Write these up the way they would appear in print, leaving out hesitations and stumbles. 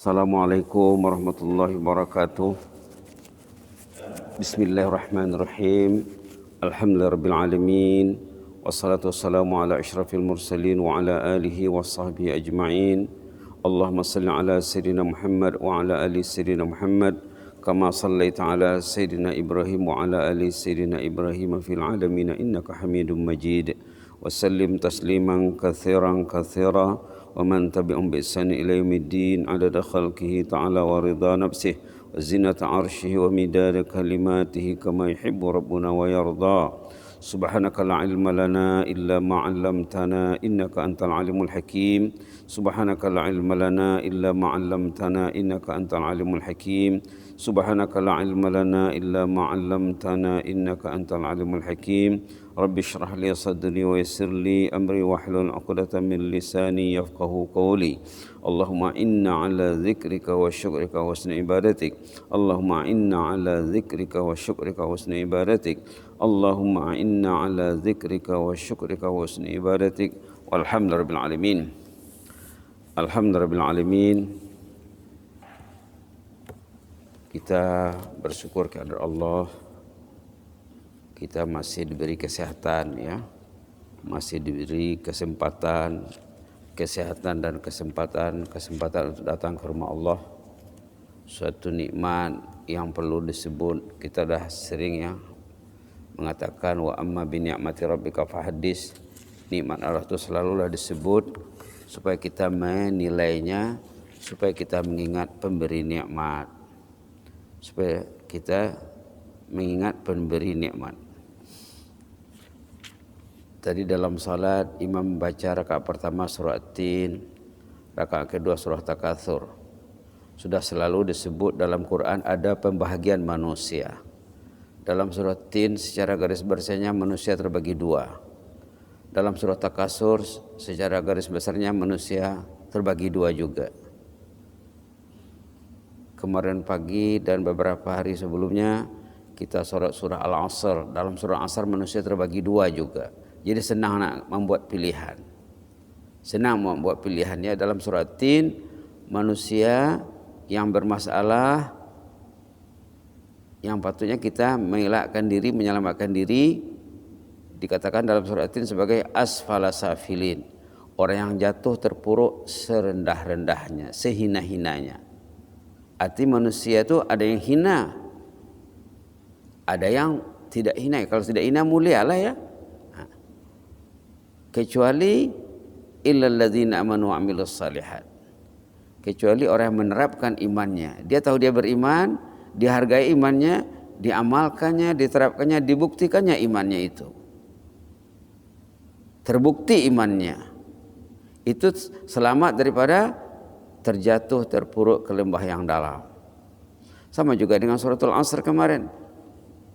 Assalamualaikum warahmatullahi wabarakatuh. Bismillahirrahmanirrahim. Alhamdulillahirabbil alamin. Wassalatu wassalamu ala asyrafil mursalin wa ala alihi wa sahbihi ajma'in. Allahumma salli ala sayyidina Muhammad wa ala ali sayyidina Muhammad kama sallaita ala sayyidina Ibrahim wa ala ali sayyidina Ibrahim fil alamin innaka Hamidum Majid. Wa sallim tasliman katsiran katsira wa man tabi'ahum bi ihsan ila yaumiddin adada khalqihi ta'ala wa ridha nafsihi wa zinata arshihi wa midada kalimatihi kama yuhibbu rabbuna wa yarda. Subhanaka la ilma lana illa ma 'allamtana innaka antal alimul hakim. Subhanaka la ilma lana illa ma 'allamtana innaka antal alimul hakim. Subhanaka la ilma lana illa ma 'allamtana innaka antal alimul hakim. Rabbi shrah li sadri wa yassir li amri wahlul 'uqdatam min lisani yafqahu qawli. Allahumma inna ala dzikrika wa syukrika wa husni ibadatik. Allahumma inna ala dzikrika wa syukrika wa husni ibadatik. Allahumma inna ala dzikrika wa syukrika wa husni ibadatik. Walhamdulillahirabbil alamin. Alhamdulillahirabbil alamin. Kita bersyukur kepada Allah. Kita masih diberi kesehatan, ya, masih diberi kesempatan dan kesempatan untuk datang ke rumah Allah. Suatu nikmat yang perlu disebut. Kita dah sering, ya, mengatakan wa amma bi ni'mati rabbika fahaddits. Nikmat Allah itu selalulah disebut supaya kita menilainya, supaya kita mengingat pemberi nikmat, supaya kita mengingat pemberi nikmat. Tadi dalam salat imam membaca rakaat pertama surah At-Tin, rakaat kedua surah Takatsur. Sudah selalu disebut dalam Quran ada pembahagian manusia. Dalam surah At-Tin secara garis besarnya manusia terbagi dua. Dalam surah Takatsur secara garis besarnya manusia terbagi dua juga. Kemarin pagi dan beberapa hari sebelumnya kita sholat surah Al-Asr. Dalam surah Al-Asr manusia terbagi dua juga. Jadi senang nak membuat pilihan. Senang membuat pilihannya. Dalam surah At-Tin manusia yang bermasalah, yang patutnya kita mengelakkan diri, menyelamatkan diri, dikatakan dalam surah At-Tin sebagai asfala safilin. Orang yang jatuh terpuruk serendah-rendahnya, sehina-hinanya. Arti manusia itu ada yang hina, ada yang tidak hina. Kalau tidak hina mulialah, ya. Kecuali illal ladzina amanu wa amilus shalihat. Kecuali orang yang menerapkan imannya. Dia tahu dia beriman, dihargai imannya, diamalkannya, diterapkannya, dibuktikannya imannya itu. Terbukti imannya. Itu selamat daripada terjatuh terpuruk ke lembah yang dalam. Sama juga dengan suratul Asr kemarin.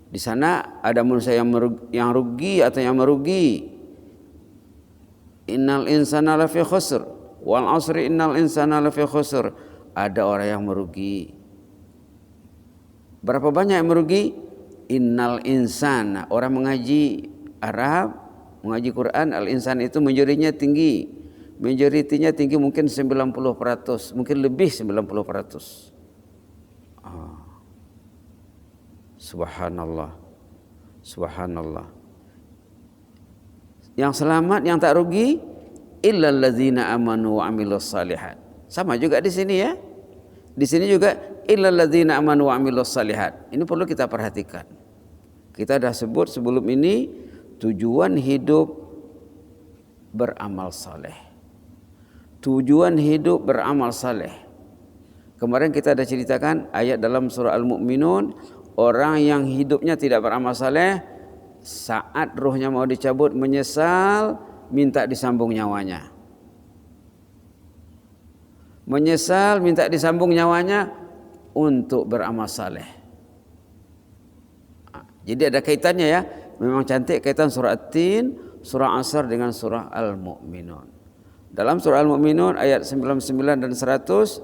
Di sana ada manusia yang rugi atau yang merugi. Innal insana lafi khusr wal asri innal insana lafi khusr. Ada orang yang merugi. Berapa banyak yang merugi? Innal insana. Orang mengaji Arab, mengaji Quran, al-insan itu majoritinya tinggi. Majoritinya tinggi mungkin 90%, mungkin lebih 90%. Subhanallah. Subhanallah. Yang selamat, yang tak rugi illal ladzina amanu wa amilus shalihat. Sama juga di sini, ya. Di sini juga illal ladzina amanu wa amilus shalihat. Ini perlu kita perhatikan. Kita dah sebut sebelum ini tujuan hidup beramal saleh. Tujuan hidup beramal saleh. Kemarin kita dah ceritakan ayat dalam surah Al-Mu'minun, orang yang hidupnya tidak beramal saleh, saat ruhnya mau dicabut menyesal, minta disambung nyawanya. Menyesal, minta disambung nyawanya untuk beramal saleh. Jadi ada kaitannya, ya. Memang cantik kaitan surah At-Tin, surah Asr dengan surah Al-Mu'minun. Dalam surah Al-Mu'minun ayat 99 dan 100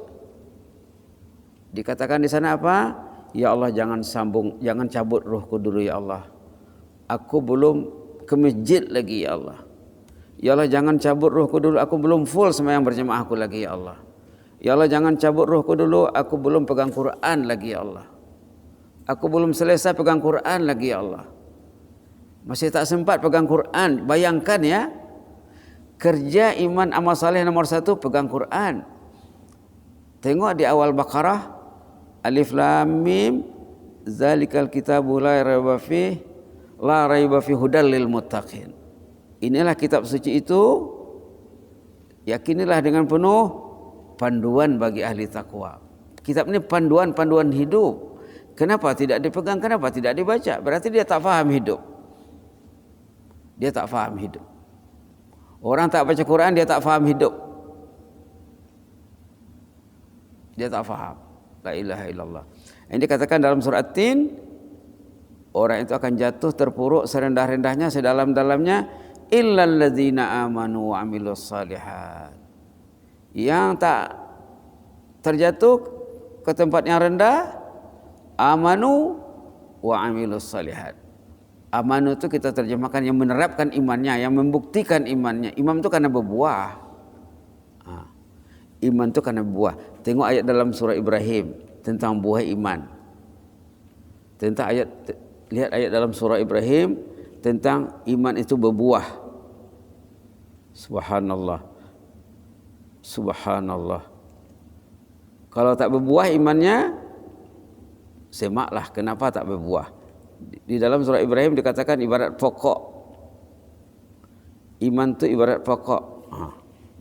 dikatakan di sana apa? Ya Allah, jangan cabut ruhku dulu, ya Allah. Aku belum ke masjid lagi, ya Allah. Ya Allah, jangan cabut ruhku dulu, aku belum full sembahyang berjamaahku lagi, ya Allah. Ya Allah, jangan cabut ruhku dulu, aku belum pegang Quran lagi ya Allah. Aku belum selesai pegang Quran lagi ya Allah. Masih tak sempat pegang Quran. Bayangkan ya, kerja iman amal saleh nomor 1 pegang Quran. Tengok di awal Baqarah, Alif Lam Mim, zalikal kitabu la raiba fihi, la raiba fihi hudal lil muttaqin. Inilah kitab suci itu, yakinilah dengan penuh, panduan bagi ahli takwa. Kitab ini panduan hidup. Kenapa tidak dipegang? Kenapa tidak dibaca? Berarti dia tak faham hidup. Dia tak faham hidup. Orang tak baca Quran, dia tak faham hidup. Dia tak faham. La ilaha illallah. Ini dikatakan dalam surah At-Tin, orang itu akan jatuh terpuruk serendah-rendahnya, sedalam-dalamnya, illal ladzina amanu wa amilus shalihat. Yang tak terjatuh ke tempat yang rendah, amanu wa amilus shalihat. Amanu itu kita terjemahkan yang menerapkan imannya, yang membuktikan imannya. Iman itu karena berbuah. Iman itu karena buah. Tengok ayat dalam surah Ibrahim tentang buah iman. Lihat ayat dalam surah Ibrahim tentang iman itu berbuah. Subhanallah. Subhanallah. Kalau tak berbuah imannya, semaklah kenapa tak berbuah. Di dalam surah Ibrahim dikatakan ibarat pokok. Iman itu ibarat pokok.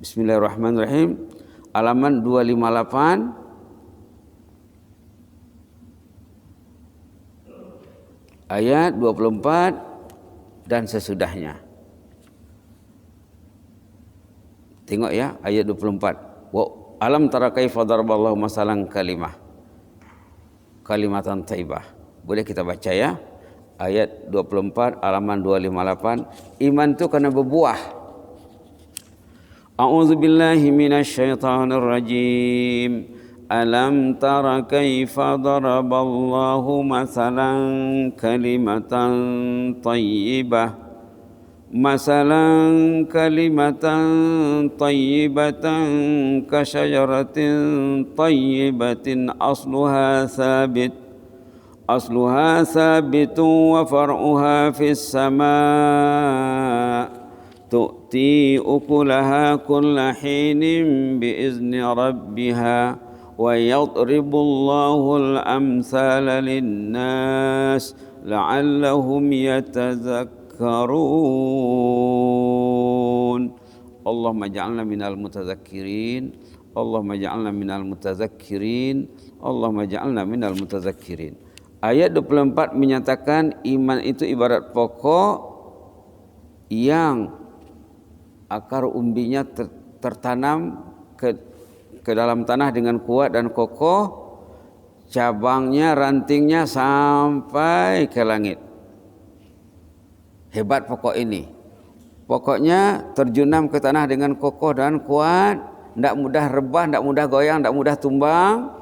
Bismillahirrahmanirrahim. Halaman 258 ayat 24 dan sesudahnya. Tengok ya ayat 24. Wa alam tara kaifa daraballahu masalan kalimatan thayyibah. Boleh kita baca ya. Ayat 24 halaman 258. Iman itu karena berbuah. A'udzu billahi minasyaitonir rajim. Alam tara kaifa daraballahu masalan kalimatan thayyibah. Masalan kalimatan tayyibatan kasyajaratin tayyibatin asluha sabitun wa far'uha fis sama' tu'ti ukulaha kulla hinin biizni rabbiha wa yadribullahu al-amsala lin-nas la'allahum yatazakkarun. Allahumma ja'alna minal mutazakkirin. Allahumma ja'alna minal mutazakkirin. Allahumma ja'alna minal mutazakkirin. Ayat 24 menyatakan iman itu ibarat pokok yang akar umbinya tertanam ke dalam tanah dengan kuat dan kokoh, cabangnya, rantingnya sampai ke langit. Hebat pokok ini. Pokoknya terjunam ke tanah dengan kokoh dan kuat, tidak mudah rebah, tidak mudah goyang, tidak mudah tumbang.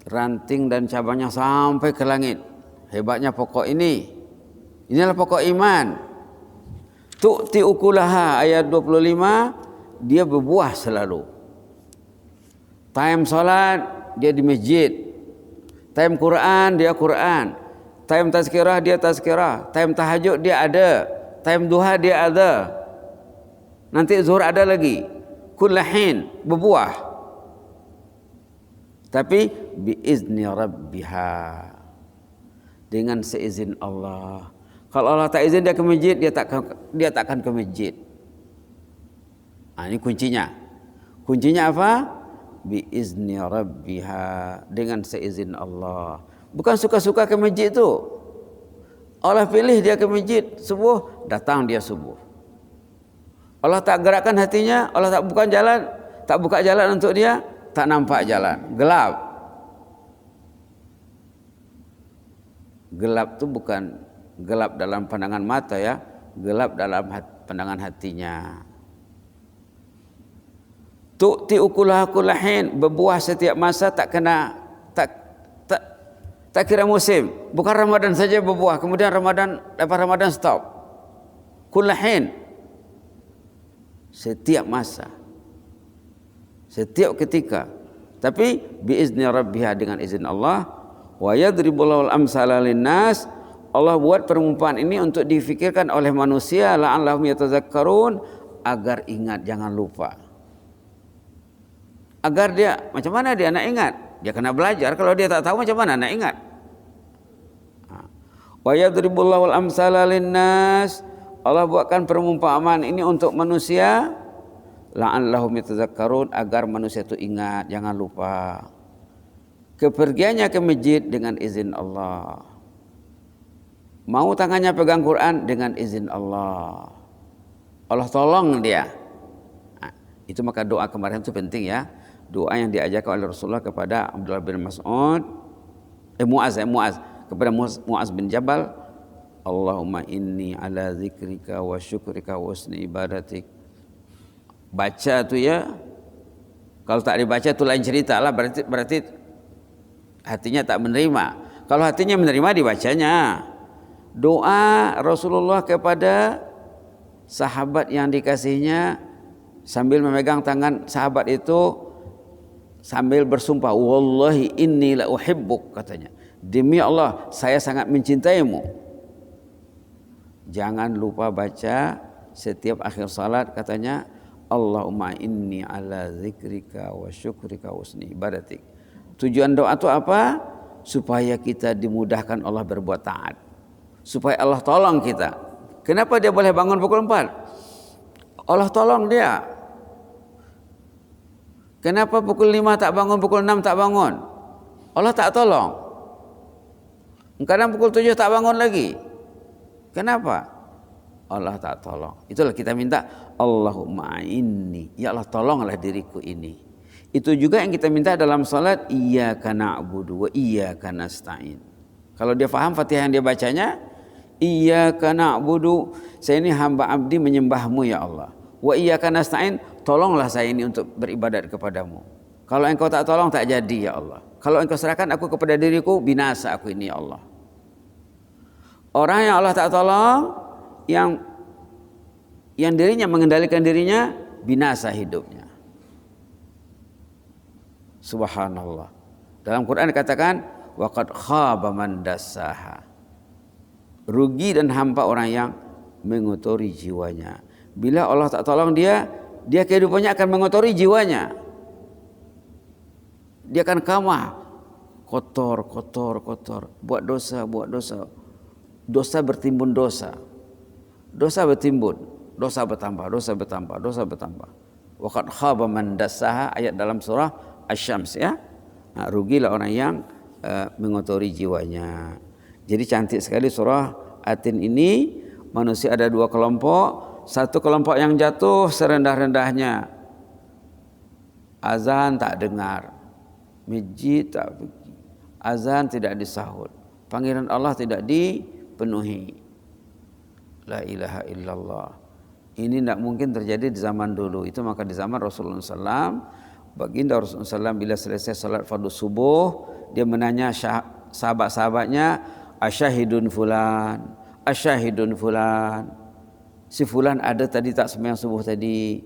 Ranting dan cabangnya sampai ke langit. Hebatnya pokok ini. Inilah pokok iman. Tu'ti ukulaha ayat 25, dia berbuah selalu. Time salat dia di masjid. Time Quran dia Quran. Time tazkirah dia tazkirah. Time tahajud dia ada. Time duha dia ada. Nanti zuhur ada lagi. Kullahin berbuah. Tapi biizni rabbiha. Dengan seizin Allah. Kalau Allah tak izin dia ke masjid, dia tak akan ke masjid. Ini kuncinya. Kuncinya apa? Biizni rabbiha. Dengan seizin Allah. Bukan suka-suka ke masjid tu. Allah pilih dia ke masjid subuh, datang dia subuh. Allah tak gerakkan hatinya, Allah tak buka jalan untuk dia, tak nampak jalan, gelap. Gelap tu bukan gelap dalam pandangan mata ya, gelap dalam pandangan hatinya. Tu'ti ukulaha kullahin, berbuah setiap masa, tak kira musim. Bukan Ramadan saja berbuah, kemudian lepas Ramadan stop. Kullahin, setiap masa. setiap ketika. Tapi biizni rabbiha, dengan izin Allah. Wa yadribullahu al-amsala linnas, Allah buat perumpamaan ini untuk difikirkan oleh manusia, la'allahum yatazakkarun, agar ingat, jangan lupa. Agar dia, macam mana dia nak ingat? Dia kena belajar. Kalau dia tak tahu, macam mana nak ingat? Wa yadribullahu al-amsala linnas, Allah buatkan perumpamaan ini untuk manusia, la'allahum yatazakkarun, agar manusia itu ingat, jangan lupa. Kepergiannya ke masjid dengan izin Allah. Mau tangannya pegang Quran dengan izin Allah. Allah tolong dia. Nah, itu maka doa kemarin itu penting ya. Doa yang diajarkan oleh Rasulullah kepada Abdullah bin Mas'ud, Mu'az kepada Mu'az bin Jabal, Allahumma inni ala zikrika wa syukrika wa husni ibadatik. Baca tu ya. Kalau tak dibaca tu lain cerita lah, berarti hatinya tak menerima. Kalau hatinya menerima, dibacanya. Doa Rasulullah kepada sahabat yang dikasihnya sambil memegang tangan sahabat itu, sambil bersumpah, wallahi inni la uhibbuk, katanya, demi Allah saya sangat mencintaimu. Jangan lupa baca setiap akhir salat, katanya, Allahumma inni ala zikrika wa syukrika wa husni ibadatik. Tujuan doa itu apa? Supaya kita dimudahkan Allah berbuat taat, supaya Allah tolong kita. Kenapa dia boleh bangun pukul 4? Allah tolong dia. Kenapa pukul 5 tak bangun, pukul 6 tak bangun? Allah tak tolong. Kadang pukul 7 tak bangun lagi. Kenapa? Allah tak tolong. Itulah kita minta, Allahumma inni, ya Allah tolonglah diriku ini. Itu juga yang kita minta dalam salat, iyyaka na'budu wa iyyaka nasta'in. Kalau dia faham Fatihah yang dia bacanya, iyyaka na'budu, saya ini hamba abdi menyembahmu ya Allah. Wa iyyaka nasta'in, tolonglah saya ini untuk beribadat kepadamu. Kalau engkau tak tolong, tak jadi ya Allah. Kalau engkau serahkan aku kepada diriku, binasa aku ini ya Allah. Orang yang Allah tak tolong, yang dirinya mengendalikan dirinya, binasa hidupnya. Subhanallah. Dalam Quran dikatakan, waqad khaba man dassaha. Rugi dan hampa orang yang mengotori jiwanya. Bila Allah tak tolong dia kehidupannya akan mengotori jiwanya. Dia akan kamah, kotor, buat dosa. Dosa bertimbun dosa. Dosa bertimbun, dosa bertambah. Waqad khaba man dassaha, ayat dalam surah Asy-Syams ya. Nah, rugilah orang yang mengotori jiwanya. Jadi cantik sekali surah Atin ini. Manusia ada dua kelompok. Satu kelompok yang jatuh serendah-rendahnya, azan tak dengar, masjid tak pergi, azan tidak disahut, panggilan Allah tidak dipenuhi. La ilaha illallah. Ini tidak mungkin terjadi di zaman dulu. Itu maka di zaman Rasulullah SAW, baginda Rasulullah SAW bila selesai salat fardu subuh, dia menanya sahabat-sahabatnya, asyahidun fulan, si fulan ada tadi tak sembahyang subuh tadi?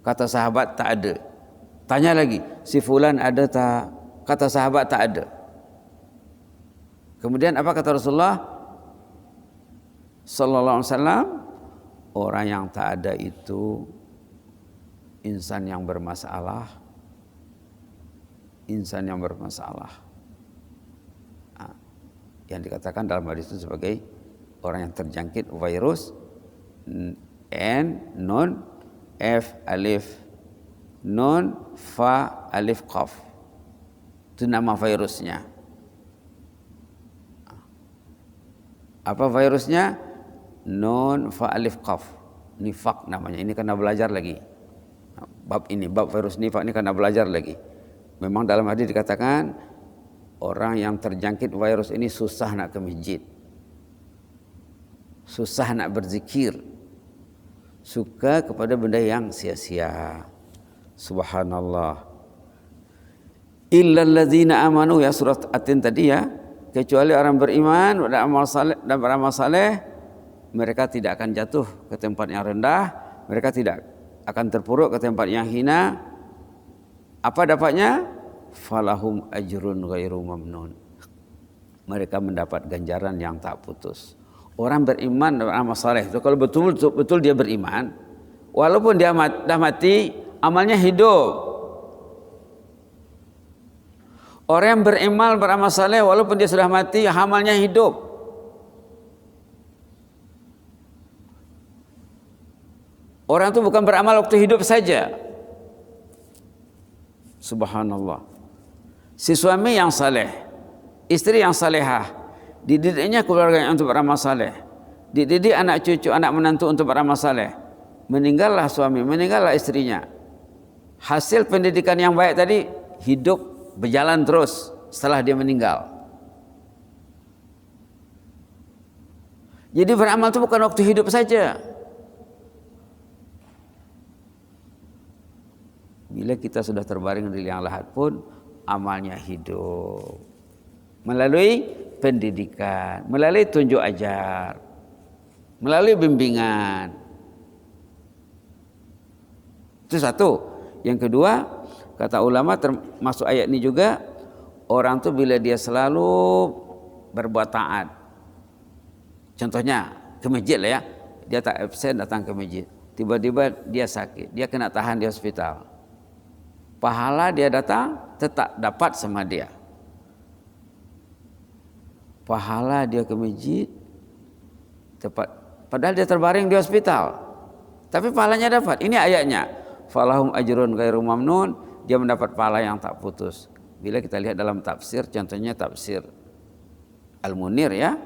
Kata sahabat tak ada. Tanya lagi, si fulan ada tak? Kata sahabat tak ada. Kemudian apa kata Rasulullah sallallahu alaihi wasallam? Orang yang tak ada itu insan yang bermasalah. Yang dikatakan dalam hadis itu sebagai orang yang terjangkit virus N nun F alif nun fa alif qaf. Itu nama virusnya. Apa virusnya? Nun fa alif qaf. Nifaq namanya. Ini karena belajar lagi. Bab virus nifaq ini karena belajar lagi. Memang dalam hadis dikatakan orang yang terjangkit virus ini susah nak ke masjid, susah nak berzikir, suka kepada benda yang sia-sia. Subhanallah. Illal ladzina amanu, ya surat Atin tadi ya, kecuali orang beriman dan beramal saleh, mereka tidak akan jatuh ke tempat yang rendah, mereka tidak akan terpuruk ke tempat yang hina. Apa dapatnya? Falahum ajrun ghairu mamnun. Mereka mendapat ganjaran yang tak putus. Orang beriman dan beramal saleh itu kalau betul dia beriman, walaupun dia dah mati, amalnya hidup. Orang yang beramal saleh walaupun dia sudah mati, amalnya hidup. Orang itu bukan beramal waktu hidup saja. Subhanallah. Si suami yang saleh, istri yang salehah, dididiknya keluarga yang untuk beramal saleh, dididik anak cucu, anak menantu untuk beramal saleh. Meninggallah suami, meninggallah istrinya. Hasil pendidikan yang baik tadi hidup berjalan terus setelah dia meninggal. Jadi beramal itu bukan waktu hidup saja. Bila kita sudah terbaring di liang lahat pun amalnya hidup. Melalui pendidikan, melalui tunjuk ajar, melalui bimbingan. Itu satu. Yang kedua, kata ulama termasuk ayat ini juga, orang tuh bila dia selalu berbuat taat. Contohnya ke masjid lah ya, dia tak absen datang ke masjid. Tiba-tiba dia sakit, dia kena tahan di hospital. Pahala dia datang tetap dapat sama dia. Pahala dia ke masjid tepat, padahal dia terbaring di hospital, tapi pahalanya dapat. Ini ayatnya, falahum ajrun ghairu mamnun, dia mendapat pahala yang tak putus. Bila kita lihat dalam tafsir, contohnya tafsir Al-Munir ya,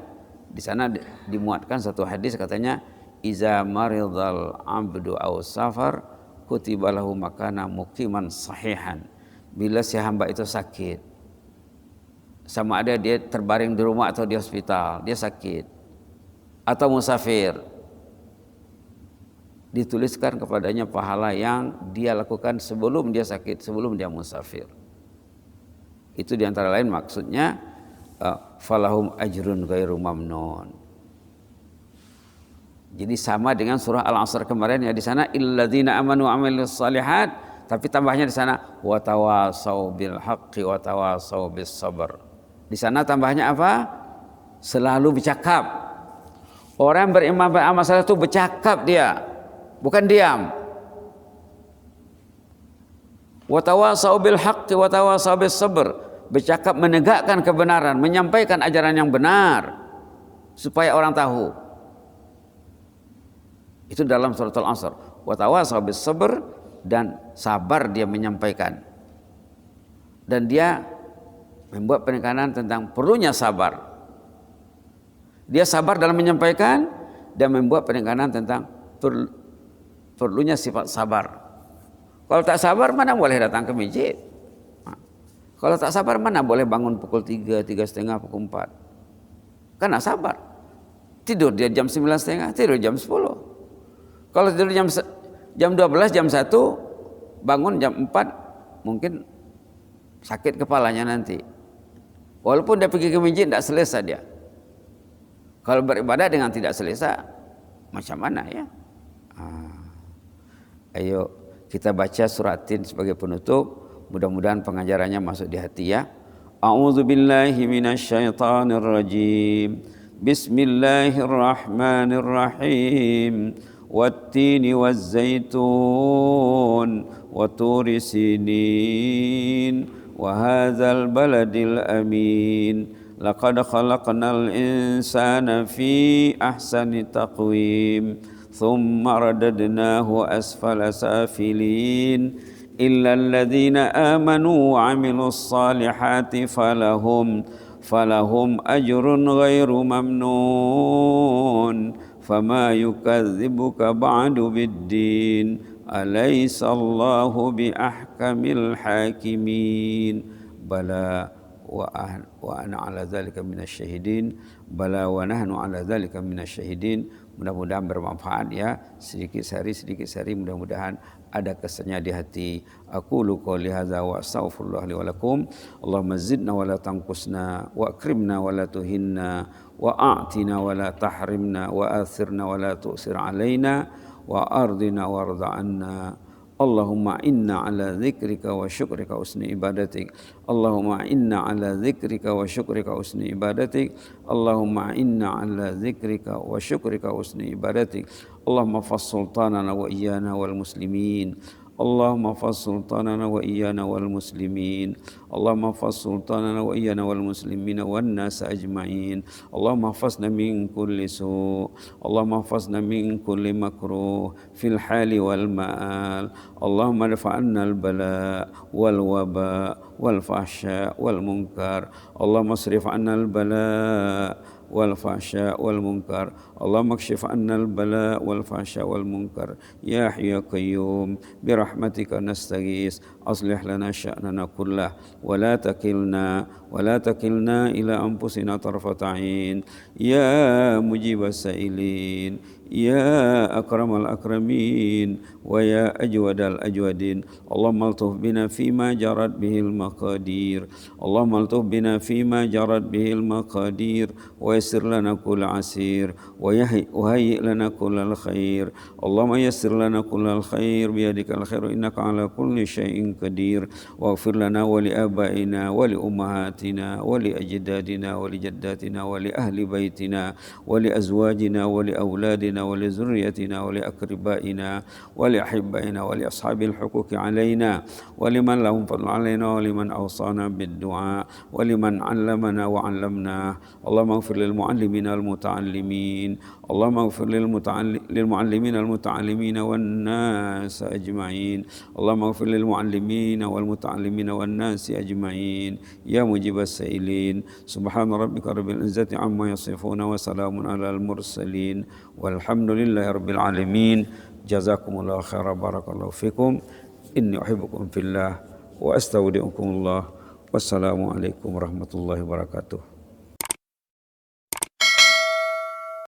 di sana dimuatkan satu hadis katanya, iza maridal abdu aw safar kutiba lahu makana muqiman sahihan. Bila si hamba itu sakit, sama ada dia terbaring di rumah atau di hospital, dia sakit atau musafir, dituliskan kepadanya pahala yang dia lakukan sebelum dia sakit, sebelum dia musafir. Itu diantara lain maksudnya falahum ajrun ghairu mamnun. Jadi sama dengan surah Al-Asr kemarin ya, di sana illadzina amanu wa amilus shalihat, tapi tambahnya di sana wa tawasau bil haqqi wa tawasau bis sabr. Di sana tambahnya apa? Selalu bercakap. Orang beriman beramal saleh itu bercakap dia, bukan diam. Wa tawasau bil haqqi wa tawasau bis sabr, bercakap menegakkan kebenaran, menyampaikan ajaran yang benar supaya orang tahu. Itu dalam surat Al-Asr. Wa tawasau bis sabr, dan sabar dia menyampaikan. Dan dia membuat penekanan tentang perlunya sabar. Dia sabar dalam menyampaikan dan membuat penekanan tentang perlunya sifat sabar. Kalau tak sabar mana boleh datang ke masjid. Kalau tak sabar mana boleh bangun pukul 3, 3:30, pukul 4. Karena sabar. Tidur dia jam 9:30, tidur jam 10. Kalau tidur jam 12, jam 1, bangun jam 4, mungkin sakit kepalanya nanti. Walaupun dia pergi ke masjid tidak selesai dia. Kalau beribadah dengan tidak selesai, macam mana ya? Ayo kita baca surat Tin sebagai penutup. Mudah-mudahan pengajarannya masuk di hati ya. A'udzubillahi minasyaitonir rajim. Bismillahirrahmanirrahim. Wattini wazzaitun wa turi sinin wa hadzal baladil amin. Laqad khalaqnal insana fi ahsani taqwim. Thumma radadnahu asfala safilin. Illa alladhina amanu wa amilus salihati falahum ajrun ghairu mamnun. Fama yukadzibuka ba'du biddin. Alaysa Allahu bi ahkamil hakimin. Bala wa ana ala dzalika minasyahidin. Bala wa nahnu ala dzalika minasyahidin. Mudah-mudahan bermanfaat ya, sedikit sehari mudah-mudahan ada kesannya di hati. Aqulu qouli hadza wa astaghfirullah li wa lakum. Allahumma zidna wa la tanqusna wa akrimna wa la tuhinna wa a'tina wa la tahrimna wa athirna wa la tu'sir alaina wa ardina warda anna. Allahumma inna ala dzikrika wa syukrika husni ibadatik. Allahumma inna ala dzikrika wa syukrika husni ibadatik. Allahumma inna ala dzikrika wa syukrika husni ibadatik. Allahumma fas sultanana wa iyana wal muslimin. اللهم احفظ سلطاننا وإيانا والمسلمين. اللهم احفظ سلطاننا وإيانا والمسلمين والناس أجمعين. اللهم احفظنا من كل سوء. اللهم احفظنا من كل مكروه في الحال والمآل. اللهم ارفع عنا البلاء والوباء والفحشاء والمنكر. اللهم اصرف عنا البلاء والفحشاء والمنكر. اللهم اكشف عنا البلاء والفحشاء والمنكر يا حي يا قيوم برحمتك نستغيث. أصلح لنا شأننا كله ولا تكلنا إلى أنفسنا طرفة عين يا مجيب السائلين يا أكرم الأكرمين ويا أجود الأجودين. اللهم الطف بنا فيما جرت به المقادير. اللهم الطف بنا فيما جرت به المقادير ويسر لنا كل عسير وهيئ لنا كل الخير. اللهم يسر لنا كل الخير بيدك الخير إنك على كل شيء قدير. واغفر لنا ولآبائنا ولأمهاتنا ولأجدادنا ولجداتنا ولأهل بيتنا ولأزواجنا ولأولادنا ولذريتنا ولأقربائنا ولأحبائنا ولأصحاب الحقوق علينا ولمن لهم فضل علينا ولمن أوصانا بالدعاء ولمن علمنا وعلمناه. اللهم اغفر للمعلمين والمتعلمين. اللهم اغفر للمعلمين المتعلمين والناس أجمعين. اللهم اغفر للمعلمين والمتعلمين والناس أجمعين يا مجيب السائلين. سبحان ربك رب العزة عما يصفون وسلام على المرسلين والحمد لله رب العالمين. جزاكم الله خيرا. بارك الله فيكم. إني أحبكم في الله وأستودعكم الله. والسلام عليكم ورحمة الله وبركاته.